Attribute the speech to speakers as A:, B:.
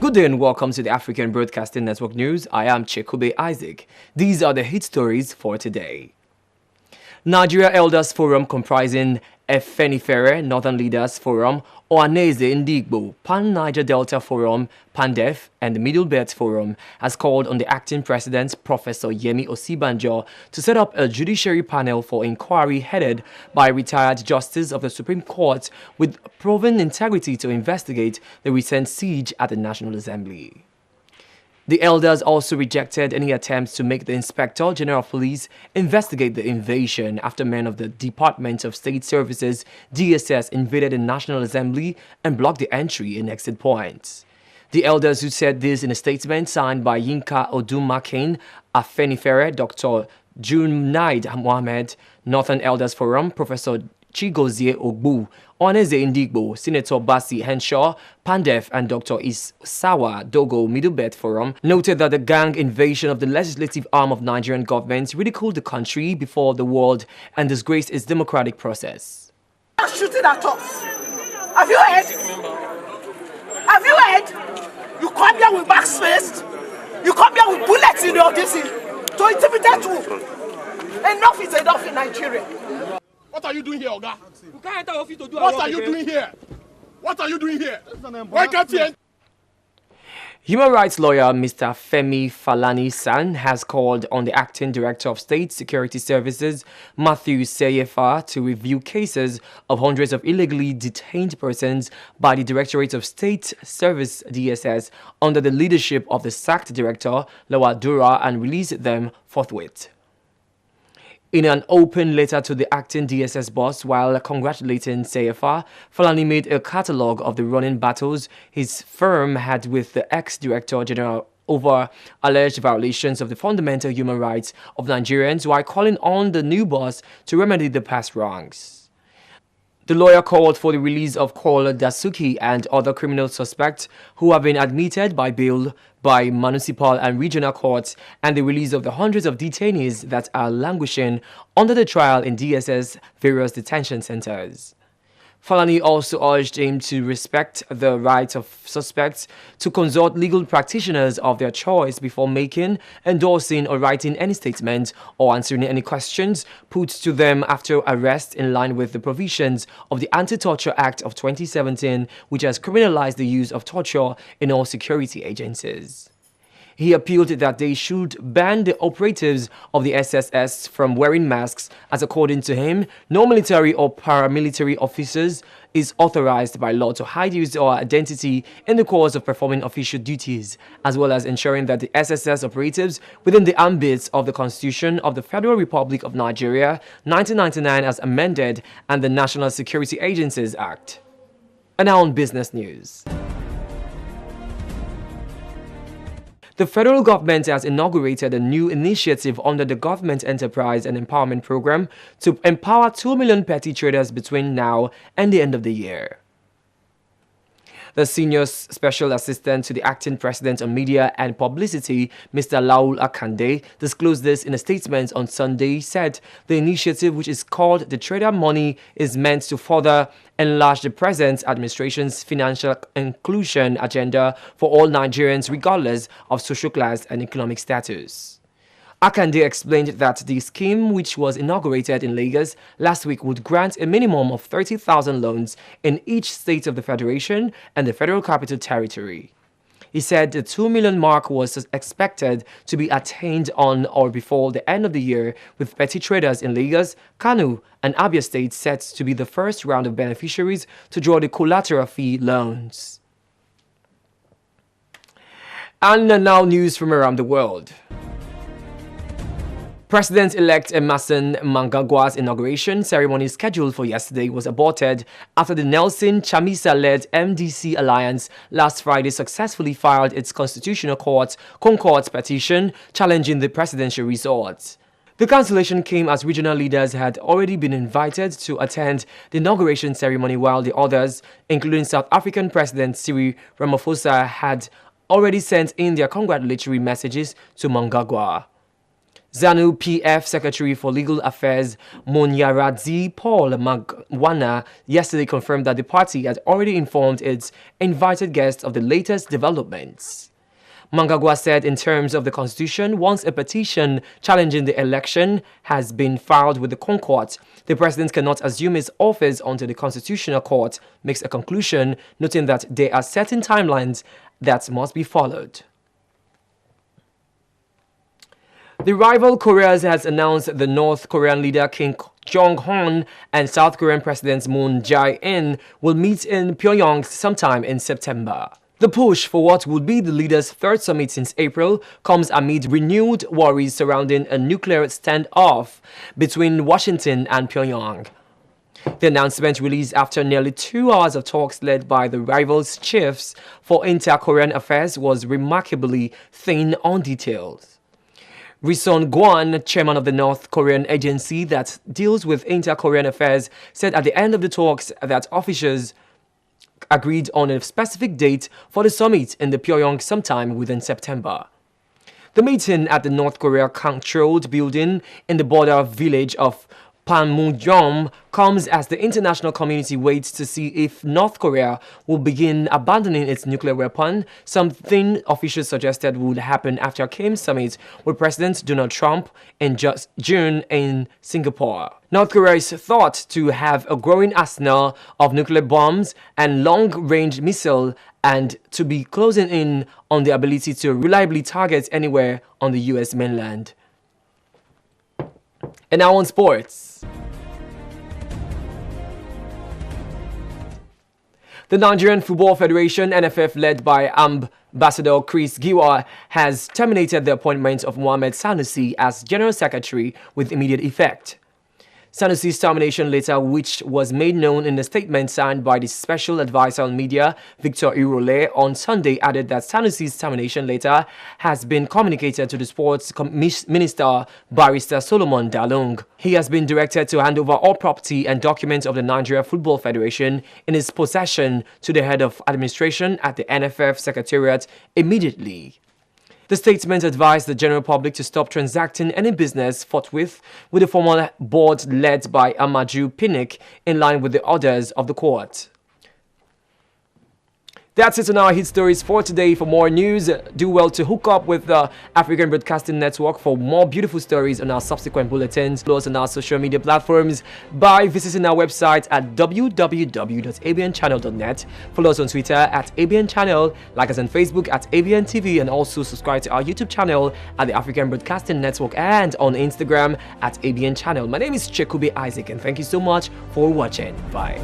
A: Good day and welcome to the African Broadcasting Network News. I am Chekwube Isaac. These are the hit stories for today. Nigeria Elders Forum comprising Efenifere, Northern Leaders Forum, Ohaneze Ndigbo, Pan-Niger Delta Forum, PANDEF, and the Middle Belt Forum has called on the acting president, Professor Yemi Osibanjo, to set up a judiciary panel for inquiry headed by retired justice of the Supreme Court with proven integrity to investigate the recent siege at the National Assembly. The elders also rejected any attempts to make the Inspector General of Police investigate the invasion after men of the Department of State Services (DSS) invaded the National Assembly and blocked the entry and exit points. The elders, who said this in a statement signed by Yinka Odumakin, Afenifere, Dr. Junaid Mohammed, Northern Elders Forum, Professor Chigozie Ogbu, Ohaneze Ndigbo, Senator Basi Henshaw, PANDEF, and Dr. Isawa Dogo, Middle Belt Forum, noted that the gang invasion of the legislative arm of Nigerian government ridiculed the country before the world and disgraced its democratic process.
B: Shooting at us. Have you heard? Have you heard? You come here with backspace. You come here with bullets in your DC to intimidate you. Enough is enough in Nigeria.
C: What are you doing here, Oga? What are you doing here? What are you doing here? Why can't you?
A: Human rights lawyer Mr. Femi Falani-San has called on the acting director of State Security Services, Matthew Seyefa, to review cases of hundreds of illegally detained persons by the Directorate of State Service (DSS) under the leadership of the sacked director, Lawal Dura, and release them forthwith. In an open letter to the acting DSS boss while congratulating Seyefa, Falani made a catalogue of the running battles his firm had with the ex-director general over alleged violations of the fundamental human rights of Nigerians, while calling on the new boss to remedy the past wrongs. The lawyer called for the release of Kola Dasuki and other criminal suspects who have been admitted by bail by municipal and regional courts, and the release of the hundreds of detainees that are languishing under the trial in DSS various detention centers. Falani also urged him to respect the right of suspects to consult legal practitioners of their choice before making, endorsing, or writing any statement or answering any questions put to them after arrest, in line with the provisions of the Anti-Torture Act of 2017, which has criminalized the use of torture in all security agencies. He appealed that they should ban the operatives of the SSS from wearing masks, as according to him, no military or paramilitary officers is authorized by law to hide his or identity in the course of performing official duties, as well as ensuring that the SSS operatives within the ambit of the Constitution of the Federal Republic of Nigeria, 1999 as amended, and the National Security Agencies Act. And now on business news. The federal government has inaugurated a new initiative under the Government Enterprise and Empowerment Program to empower 2 million petty traders between now and the end of the year. The senior special assistant to the acting president on media and publicity, Mr. Laul Akande, disclosed this in a statement on Sunday. Said the initiative, which is called the Trader Money, is meant to further enlarge the present administration's financial inclusion agenda for all Nigerians, regardless of social class and economic status. Akande explained that the scheme, which was inaugurated in Lagos last week, would grant a minimum of 30,000 loans in each state of the Federation and the Federal Capital Territory. He said the 2 million mark was expected to be attained on or before the end of the year, with petty traders in Lagos, Kano, and Abia states set to be the first round of beneficiaries to draw the collateral fee loans. And now news from around the world. President-elect Emerson Mnangagwa's inauguration ceremony scheduled for yesterday was aborted after the Nelson Chamisa-led MDC alliance last Friday successfully filed its Constitutional Court Concord petition challenging the presidential result. The cancellation came as regional leaders had already been invited to attend the inauguration ceremony, while the others, including South African President Cyril Ramaphosa, had already sent in their congratulatory messages to Mnangagwa. ZANU-PF Secretary for Legal Affairs Monyaradzi Paul Magwana yesterday confirmed that the party had already informed its invited guests of the latest developments. Mangagwa said in terms of the constitution, once a petition challenging the election has been filed with the Concourt, the president cannot assume his office until the Constitutional Court makes a conclusion, noting that there are certain timelines that must be followed. The rival Koreas has announced the North Korean leader Kim Jong-un and South Korean President Moon Jae-in will meet in Pyongyang sometime in September. The push for what would be the leaders' third summit since April comes amid renewed worries surrounding a nuclear standoff between Washington and Pyongyang. The announcement released after nearly 2 hours of talks led by the rivals' chiefs for inter-Korean affairs was remarkably thin on details. Ri Son-gwon, chairman of the North Korean agency that deals with inter-Korean affairs, said at the end of the talks that officials agreed on a specific date for the summit in the Pyongyang sometime within September. The meeting at the North Korea-controlled building in the border village of Panmunjom comes as the international community waits to see if North Korea will begin abandoning its nuclear weapon, something officials suggested would happen after Kim's summit with President Donald Trump in just June in Singapore. North Korea is thought to have a growing arsenal of nuclear bombs and long-range missiles and to be closing in on the ability to reliably target anywhere on the U.S. mainland. And now on sports. The Nigerian Football Federation, NFF, led by Ambassador Chris Giwa, has terminated the appointment of Mohamed Sanusi as General Secretary with immediate effect. Sanusi's termination letter, which was made known in a statement signed by the Special Advisor on Media, Victor Irole, on Sunday, added that Sanusi's termination letter has been communicated to the Sports Minister, Barrister Solomon Dalung. He has been directed to hand over all property and documents of the Nigeria Football Federation in his possession to the head of administration at the NFF Secretariat immediately. The statement advised the general public to stop transacting any business forthwith with the former board led by Amaju Pinnick in line with the orders of the court. That's it on our hit stories for today. For more news, do well to hook up with the African Broadcasting Network for more beautiful stories on our subsequent bulletins. Follow us on our social media platforms by visiting our website at www.abnchannel.net. Follow us on Twitter at ABNChannel, like us on Facebook at ABNTV, and also subscribe to our YouTube channel at the African Broadcasting Network and on Instagram at ABN Channel. My name is Chekwube Isaac, and thank you so much for watching. Bye.